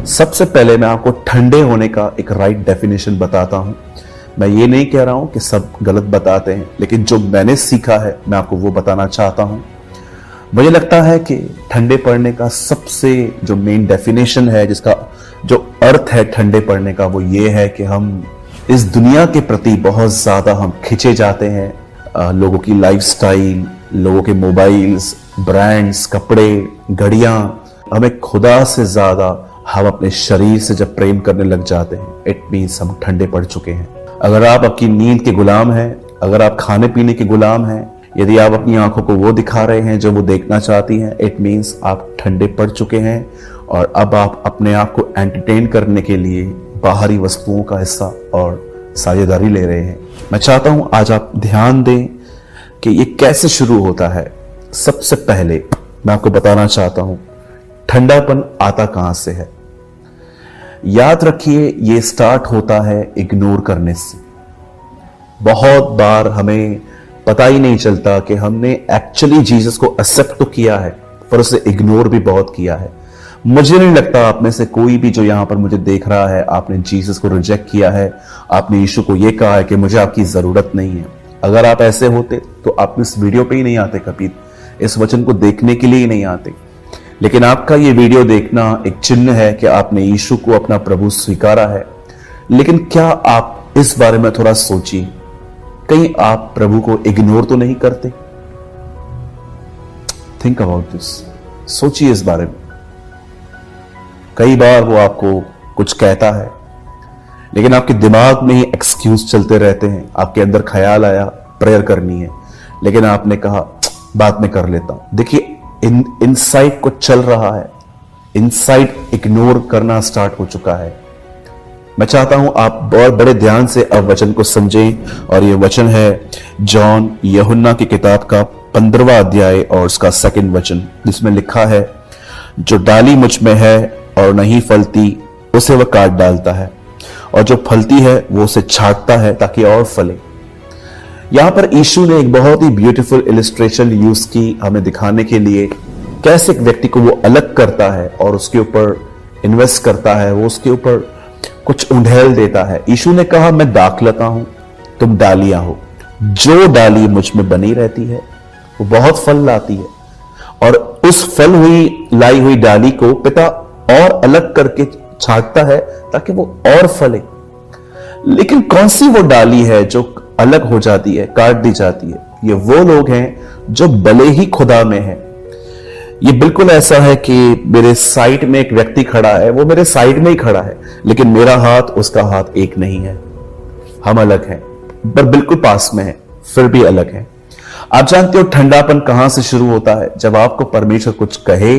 सबसे पहले मैं आपको ठंडे होने का एक राइट डेफिनेशन बताता हूं। मैं ये नहीं कह रहा हूं कि सब गलत बताते हैं, लेकिन जो मैंने सीखा है मैं आपको वो बताना चाहता हूं। मुझे लगता है कि ठंडे पड़ने का सबसे जो मेन डेफिनेशन है, जिसका जो अर्थ है ठंडे पड़ने का, वो ये है कि हम इस दुनिया के प्रति बहुत ज्यादा हम खिंचे जाते हैं। लोगों की लाइफस्टाइल, लोगों के मोबाइल्स, ब्रांड्स, कपड़े, घड़ियां, हमें खुदा से ज्यादा हम अपने शरीर से जब प्रेम करने लग जाते हैं, इट मीन्स हम ठंडे पड़ चुके हैं। अगर आप आपकी नींद के गुलाम हैं, अगर आप खाने पीने के गुलाम हैं, यदि आप अपनी आंखों को वो दिखा रहे हैं जो वो देखना चाहती हैं, इट मीन्स आप ठंडे पड़ चुके हैं और अब आप अपने आप को एंटरटेन करने के लिए बाहरी वस्तुओं का हिस्सा और साझेदारी ले रहे हैं। मैं चाहता हूं आज आप ध्यान दें कि ये कैसे शुरू होता है। सबसे पहले मैं आपको बताना चाहता हूं ठंडापन आता कहां से है। याद रखिए, ये स्टार्ट होता है इग्नोर करने से। बहुत बार हमें पता ही नहीं चलता कि हमने एक्चुअली जीसस को एक्सेप्ट तो किया है, पर उसे इग्नोर भी बहुत किया है। मुझे नहीं लगता आप में से कोई भी जो यहां पर मुझे देख रहा है, आपने जीसस को रिजेक्ट किया है, आपने यीशु को यह कहा है कि मुझे आपकी जरूरत नहीं है। अगर आप ऐसे होते तो आप इस वीडियो पे ही नहीं आते, कभी इस वचन को देखने के लिए ही नहीं आते। लेकिन आपका ये वीडियो देखना एक चिन्ह है कि आपने यीशु को अपना प्रभु स्वीकारा है। लेकिन क्या आप इस बारे में थोड़ा सोचिए, कहीं आप प्रभु को इग्नोर तो नहीं करते? थिंक अबाउट दिस, सोचिए इस बारे में। कई बार वो आपको कुछ कहता है, लेकिन आपके दिमाग में ही एक्सक्यूज चलते रहते हैं। आपके अंदर ख्याल आया प्रेयर करनी है, लेकिन आपने कहा बाद में कर लेता हूं। देखिए, इनसाइड को चल रहा है, इनसाइड इग्नोर करना स्टार्ट हो चुका है। मैं चाहता हूं आप बहुत बड़े ध्यान से अब वचन को समझें, और ये वचन है जॉन यूहन्ना की किताब का 15वां अध्याय और उसका 2 वचन, जिसमें लिखा है, जो डाली मुझ में है और नहीं फलती उसे वह काट डालता है, और जो फलती है वो उसे छांटता है ताकि और फले। यहां पर यीशु ने एक बहुत ही ब्यूटीफुल इलिस्ट्रेशन यूज की हमें दिखाने के लिए, कैसे एक व्यक्ति को वो अलग करता है और उसके ऊपर इन्वेस्ट करता है, वो उसके ऊपर कुछ उंडेल देता है। यीशु ने कहा, मैं दाखलता हूं, तुम डालियां हो। जो डाली मुझ में बनी रहती है वो बहुत फल लाती है, और उस लाई हुई डाली को पिता और अलग करके छांटता है ताकि वो और फले। लेकिन कौन सी वो डाली है जो अलग हो जाती है, काट दी जाती है? ये वो लोग हैं जो भले ही खुदा में है। ये बिल्कुल ऐसा है कि मेरे साइड में एक व्यक्ति खड़ा है, वो मेरे साइड में ही खड़ा है, लेकिन मेरा हाथ उसका हाथ एक नहीं है। हम अलग हैं, पर बिल्कुल पास में है, फिर भी अलग है। आप जानते हो ठंडापन कहां से शुरू होता है? जब आपको परमेश्वर कुछ कहे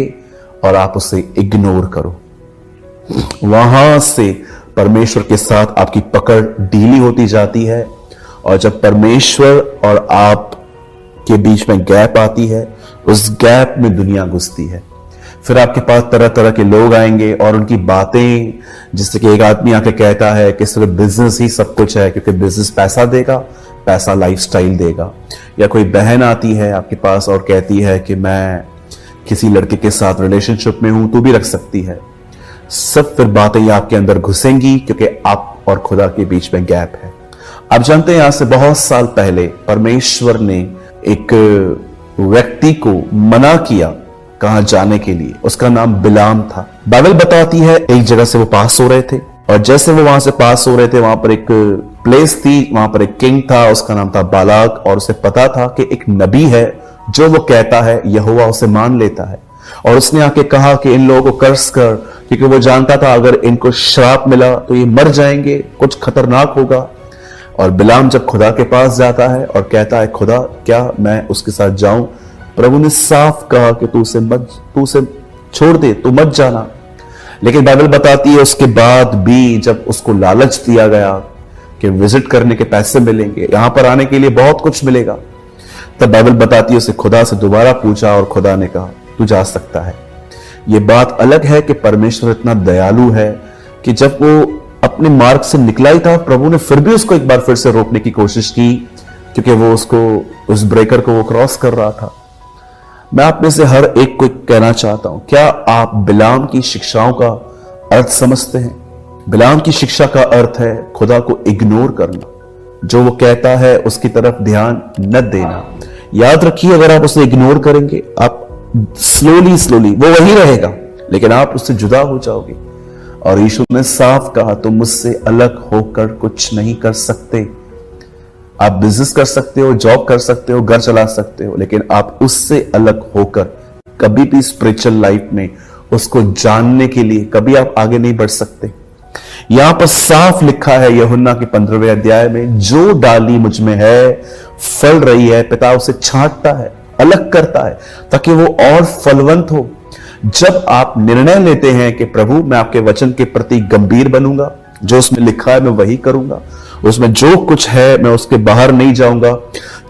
और आप उसे इग्नोर करो, वहां से परमेश्वर के साथ आपकी पकड़ ढीली होती जाती है। और जब परमेश्वर और आप के बीच में गैप आती है, उस गैप में दुनिया घुसती है। फिर आपके पास तरह तरह के लोग आएंगे और उनकी बातें, जिससे कि एक आदमी आके कहता है कि सिर्फ बिजनेस ही सब कुछ है, क्योंकि बिजनेस पैसा देगा, पैसा लाइफस्टाइल देगा। या कोई बहन आती है आपके पास और कहती है कि मैं किसी लड़के के साथ रिलेशनशिप में हूं, तू भी रख सकती है। सब फिर बातें आपके अंदर घुसेंगी, क्योंकि आप और खुदा के बीच में गैप है। आप जानते हैं, यहां से बहुत साल पहले परमेश्वर ने एक व्यक्ति को मना किया कहां जाने के लिए। उसका नाम बिलाम था। बाइबल बताती है एक जगह से वो पास हो रहे थे, और जैसे वो वहां से पास हो रहे थे, वहां पर एक प्लेस थी, वहां पर एक किंग था, उसका नाम था बालाक, और उसे पता था कि एक नबी है, जो वो कहता है यहोवा उसे मान लेता है। और उसने आके कहा कि इन लोगों को कर्स कर, क्योंकि वो जानता था अगर इनको श्राप मिला तो ये मर जाएंगे, कुछ खतरनाक होगा। और बिलाम जब खुदा के पास जाता है और कहता है, खुदा क्या मैं उसके साथ जाऊं? प्रभु ने साफ कहा कि तू उसे छोड़ दे, तू मत जाना। लेकिन बाइबल बताती है उसके बाद भी जब उसको लालच दिया गया कि विजिट करने के पैसे मिलेंगे, यहां पर आने के लिए बहुत कुछ मिलेगा, तब बाइबल बताती है उसे खुदा से दोबारा पूछा और खुदा ने कहा तू जा सकता है। यह बात अलग है कि परमेश्वर इतना दयालु है कि जब वो अपने मार्ग से निकला ही था, प्रभु ने फिर भी उसको एक बार फिर से रोकने की कोशिश की, क्योंकि वो उस ब्रेकर को वो क्रॉस कर रहा था। मैं आप में से हर एक को कहना चाहता हूं, क्या आप बिलाम की शिक्षाओं का अर्थ समझते हैं। बिलाम की शिक्षा का अर्थ है खुदा को इग्नोर करना, जो वो कहता है उसकी तरफ ध्यान न देना। याद रखिए, अगर आप उसे इग्नोर करेंगे, आप स्लोली वो वही रहेगा, लेकिन आप उससे जुदा हो जाओगे। और यीशु ने साफ कहा, तुम मुझसे अलग होकर कुछ नहीं कर सकते। आप बिजनेस कर सकते हो, जॉब कर सकते हो, घर चला सकते हो, लेकिन आप उससे अलग होकर कभी भी स्पिरिचुअल लाइफ में उसको जानने के लिए कभी आप आगे नहीं बढ़ सकते। यहां पर साफ लिखा है यूहन्ना के 15वें अध्याय में, जो डाली मुझ में है फल रही है, पिता उसे छांटता है, अलग करता है, ताकि वो और फलवंत हो। जब आप निर्णय लेते हैं कि प्रभु मैं आपके वचन के प्रति गंभीर बनूंगा, जो उसमें लिखा है मैं वही करूंगा, उसमें जो कुछ है मैं उसके बाहर नहीं जाऊंगा।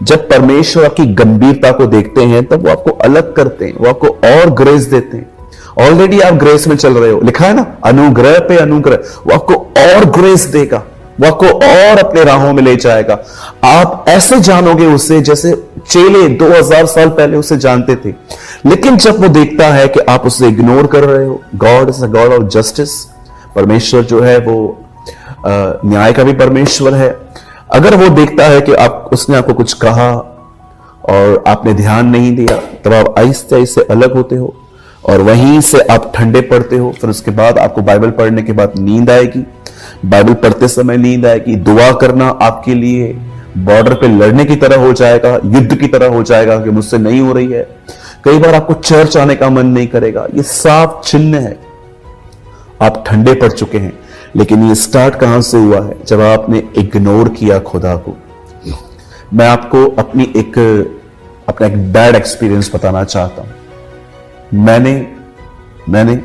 जब परमेश्वर की गंभीरता को देखते हैं तब वो आपको अलग करते हैं, वो आपको और ग्रेस देते हैं। ऑलरेडी आप ग्रेस में चल रहे हो, लिखा है ना, अनुग्रह पे अनुग्रह, वो आपको और ग्रेस देगा, वो आपको और अपने राहों में ले जाएगा। आप ऐसे जानोगे उसे जैसे चेले 2000 साल पहले उसे जानते थे। लेकिन जब वो देखता है कि आप उसे इग्नोर कर रहे हो, God is a God of justice, परमेश्वर जो है वो न्याय का भी परमेश्वर है। अगर वो देखता है कि उसने आपको कुछ कहा और आपने ध्यान नहीं दिया, तब आप आहिस्ते आहिस्ते अलग होते हो और वहीं से आप ठंडे पड़ते हो। फिर उसके बाद आपको बाइबल पढ़ने के बाद नींद आएगी, बाइबल पढ़ते समय नींद आएगी। दुआ करना आपके लिए बॉर्डर पे लड़ने की तरह हो जाएगा, युद्ध की तरह हो जाएगा कि मुझसे नहीं हो रही है। कई बार आपको चर्च आने का मन नहीं करेगा। ये साफ चिन्ह है, आप ठंडे पड़ चुके हैं। लेकिन ये स्टार्ट कहां से हुआ है? जब आपने इग्नोर किया खुदा को। मैं आपको अपना एक बैड एक्सपीरियंस बताना चाहता हूं। मैंने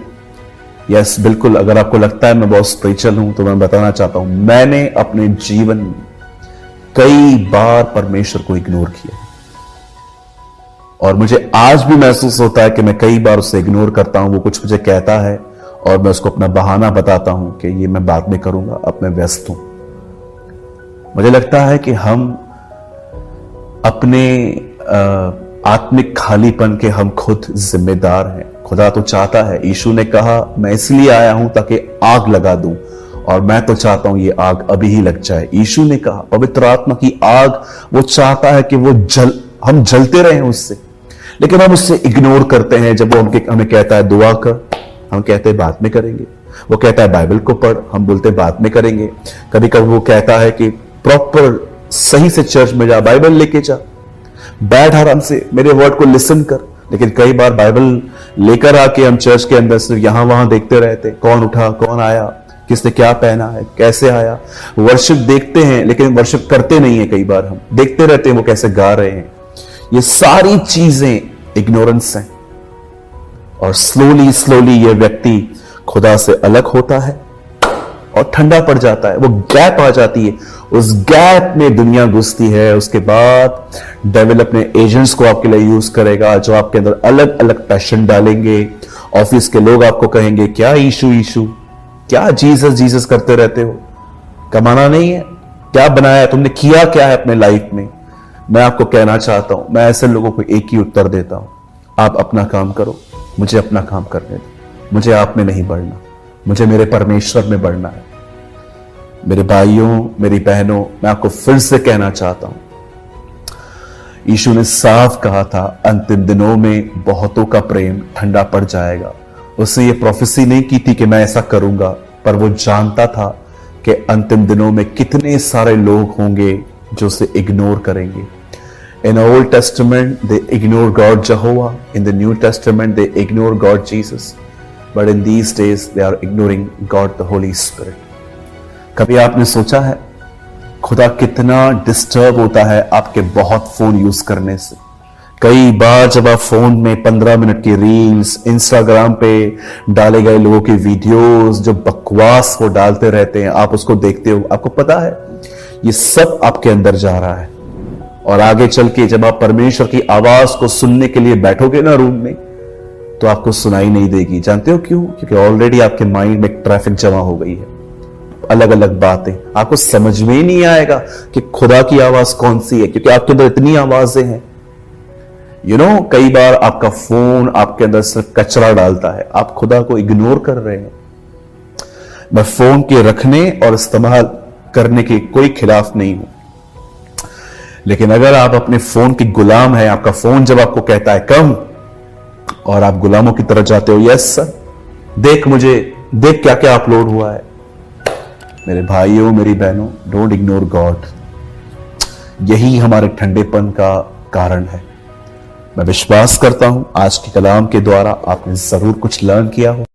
यस बिल्कुल, अगर आपको लगता है मैं बहुत स्पिरिचुअल हूं तो मैं बताना चाहता हूं, मैंने अपने जीवन में कई बार परमेश्वर को इग्नोर किया और मुझे आज भी महसूस होता है कि मैं कई बार उसे इग्नोर करता हूं। वो कुछ मुझे कहता है और मैं उसको अपना बहाना बताता हूं कि ये मैं बाद में करूंगा, अब मैं व्यस्त हूं। मुझे लगता है कि हम अपने आत्मिक खालीपन के हम खुद जिम्मेदार हैं। खुदा तो चाहता है, यीशु ने कहा मैं इसलिए आया हूं ताकि आग लगा दूं, और मैं तो चाहता हूं ये आग अभी ही लग जाए। यीशु ने कहा पवित्र आत्मा की आग, वो चाहता है कि हम जलते रहें उससे, लेकिन हम उससे इग्नोर करते हैं। जब वो हमें कहता है दुआ कर, हम कहते हैं बाद में करेंगे। वो कहता है बाइबल को पढ़, हम बोलते हैं बाद में करेंगे। कभी कभी वो कहता है कि प्रॉपर सही से चर्च में जा, बाइबल लेके जा, बैठ आराम से, मेरे वर्ड को लिसन कर। लेकिन कई बार बाइबल लेकर आके हम चर्च के अंदर सिर्फ यहां वहां देखते रहते, कौन उठा, कौन आया, किसने क्या पहना है, कैसे आया। वर्शिप देखते हैं लेकिन वर्शिप करते नहीं है। कई बार हम देखते रहते हैं वो कैसे गा रहे हैं। ये सारी चीजें इग्नोरेंस हैं और स्लोली ये व्यक्ति खुदा से अलग होता है और ठंडा पड़ जाता है। वो गैप आ जाती है, उस गैप में दुनिया घुसती है। उसके बाद डेविल अपने एजेंट्स को आपके लिए यूज करेगा, जो आपके अंदर अलग अलग पैशन डालेंगे। ऑफिस के लोग आपको कहेंगे क्या यीशु, क्या जीसस करते रहते हो, कमाना नहीं है, क्या बनाया है तुमने, किया क्या है अपने लाइफ में। मैं आपको कहना चाहता हूं, मैं ऐसे लोगों को एक ही उत्तर देता हूं, आप अपना काम करो, मुझे अपना काम करने दो। मुझे आप में नहीं बढ़ना, मुझे मेरे परमेश्वर में बढ़ना है। मेरे भाइयों, मेरी बहनों, मैं आपको फिर से कहना चाहता हूं, यीशु ने साफ कहा था अंतिम दिनों में बहुतों का प्रेम ठंडा पड़ जाएगा। उसने ये प्रोफेसी नहीं की थी कि मैं ऐसा करूंगा, पर वो जानता था कि अंतिम दिनों में कितने सारे लोग होंगे जो उसे इग्नोर करेंगे। In the Old Testament, they ignore God Jehovah. In the New Testament, they ignore God Jesus. But in these days, they are ignoring God the Holy Spirit. कभी आपने सोचा है खुदा कितना डिस्टर्ब होता है आपके बहुत फोन यूज करने से? कई बार जब आप फोन में 15 मिनट की रील्स, इंस्टाग्राम पे डाले गए लोगों की वीडियोस, जो बकवास वो डालते रहते हैं, आप उसको देखते हो, आपको पता है ये सब आपके अंदर जा रहा है। और आगे चल के जब आप परमेश्वर की आवाज को सुनने के लिए बैठोगे ना रूम में, तो आपको सुनाई नहीं देगी। जानते हो क्यों? क्योंकि ऑलरेडी आपके माइंड में ट्रैफिक जमा हो गई है, अलग अलग बातें। आपको समझ में ही नहीं आएगा कि खुदा की आवाज कौन सी है, क्योंकि आपके अंदर इतनी आवाजें हैं। कई बार आपका फोन आपके अंदर सिर्फ कचरा डालता है, आप खुदा को इग्नोर कर रहे हैं। मैं फोन के रखने और इस्तेमाल करने के कोई खिलाफ नहीं हूं, लेकिन अगर आप अपने फोन के गुलाम हैं, आपका फोन जब आपको कहता है कम और आप गुलामों की तरह जाते हो, यस सर देख मुझे, देख क्या क्या अपलोड हुआ है। मेरे भाइयों मेरी बहनों, डोंट इग्नोर गॉड। यही हमारे ठंडेपन का कारण है। मैं विश्वास करता हूं आज के कलाम के द्वारा आपने जरूर कुछ लर्न किया हो।